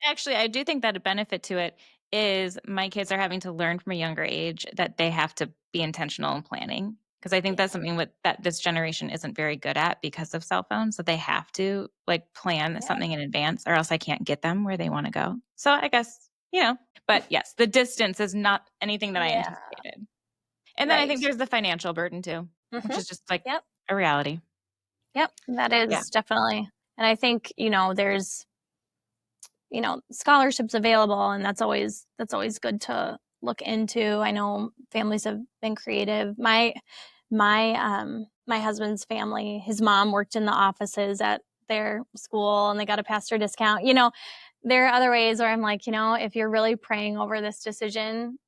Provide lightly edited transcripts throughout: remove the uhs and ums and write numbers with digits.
Actually, I do think that a benefit to it is my kids are having to learn from a younger age that they have to be intentional in planning. Because I think Yeah. that's something that this generation isn't very good at because of cell phones, so they have to, like, plan Yeah. something in advance or else I can't get them where they wanna go. So I guess, but yes, the distance is not anything that I Yeah. anticipated. And then I think Right. there's the financial burden too, which Mhm. is just, like, Yep. a reality. Yep. That Yeah. is definitely. And I think, there's, scholarships available, and that's always good to look into. I know families have been creative. My husband's family, his mom worked in the offices at their school and they got a pastor discount. There are other ways where I'm like, if you're really praying over this decision,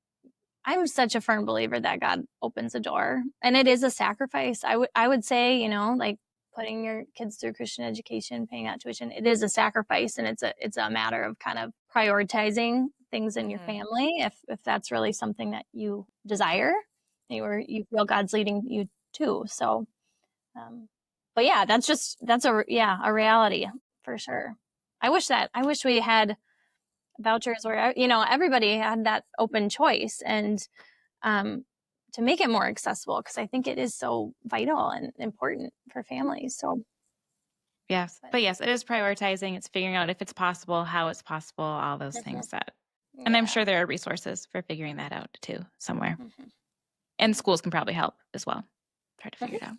I'm such a firm believer that God opens a door, and it is a sacrifice. I would say, like putting your kids through Christian education, paying that tuition, it is a sacrifice, and it's a matter of kind of prioritizing things in your Mhm. family if that's really something that you desire, or you feel God's leading you to. So, um, but yeah, that's a reality for sure. I wish we had vouchers where everybody had that open choice, and um, to make it more accessible, because I think it is so vital and important for families. So, Yes. but But yes, it is prioritizing, it's figuring out if it's possible, how it's possible, all those mhm, things that and I'm yeah, sure there are resources for figuring that out too somewhere. mhm, And schools can probably help as well. Try to figure mhm. it out.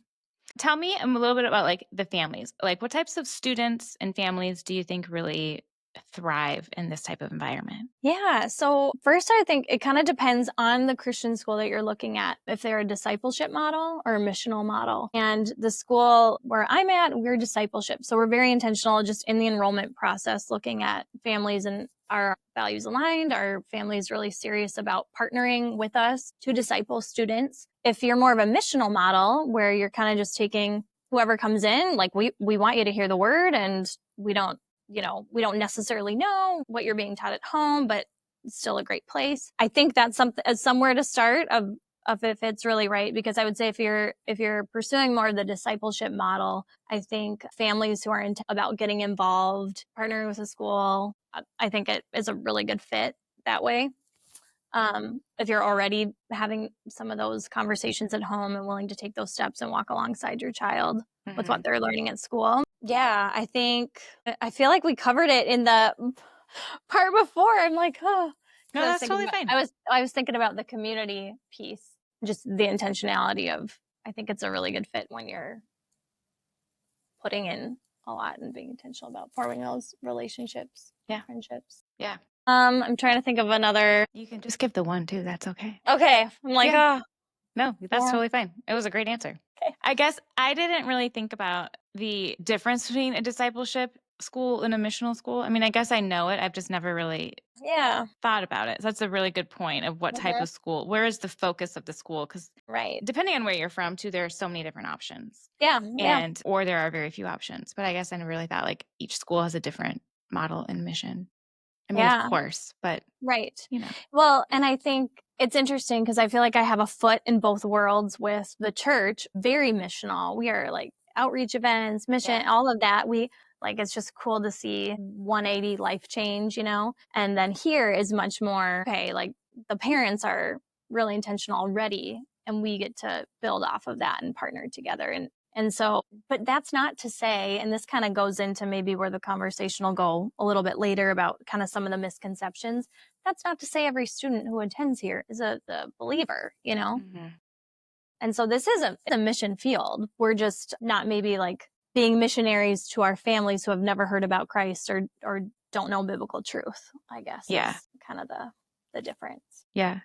Tell me a little bit about like the families. Like what types of students and families do you think really thrive in this type of environment? Yeah. So, first, I think it kind of depends on the Christian school that you're looking at, if they're a discipleship model or a missional model. And the school where I'm at, we're discipleship. So, we're very intentional just in the enrollment process, looking at families and our values aligned. Our families really serious about partnering with us to disciple students. If you're more of a missional model where you're kind of just taking whoever comes in, like we want you to hear the word, and we don't necessarily know what you're being taught at home, but it's still a great place. I think that's somewhere to start of if it's really right, because I would say if you're pursuing more of the discipleship model, I think families who are about getting involved, partnering with a school, I think it is a really good fit that way. If you're already having some of those conversations at home and willing to take those steps and walk alongside your child with what Mhm. they're learning at school. Yeah, I feel like we covered it in the part before. I'm like, oh, No, because that's totally fine. I was thinking about the community piece, just the intentionality of. I think it's a really good fit when you're putting in a lot and being intentional about forming those relationships and Yeah. friendships. Yeah. I'm trying to think of another. You can just give the one too. That's okay. Okay, I'm like, Yeah. oh, No, that's yeah, totally fine. It was a great answer. okay, I guess I didn't really think about the difference between a discipleship school and a missional school. I mean, I guess I know it. I've just never really yeah, thought about it. So that's a really good point of what type mhm, of school, where is the focus of the school? Because right, depending on where you're from, too, there are so many different options. yeah, yeah, And, or there are very few options. But I guess I never really thought like each school has a different model and mission. I mean, of yeah. course, but Right. you know. Well, and I think it's interesting because I feel like I have a foot in both worlds with the church, very missional. We are like outreach events, mission, Yeah. all of that. It's just cool to see 180 life change. And then here is much more, okay, like the parents are really intentional already, and we get to build off of that and partner together. And so, but that's not to say, and this kind of goes into maybe where the conversation will go a little bit later about kind of some of the misconceptions. That's not to say every student who attends here is a believer. Hmm. And so this is a mission field. We're just not maybe like being missionaries to our families who have never heard about Christ or don't know biblical truth, I guess Yeah. is kind of the difference. Yeah.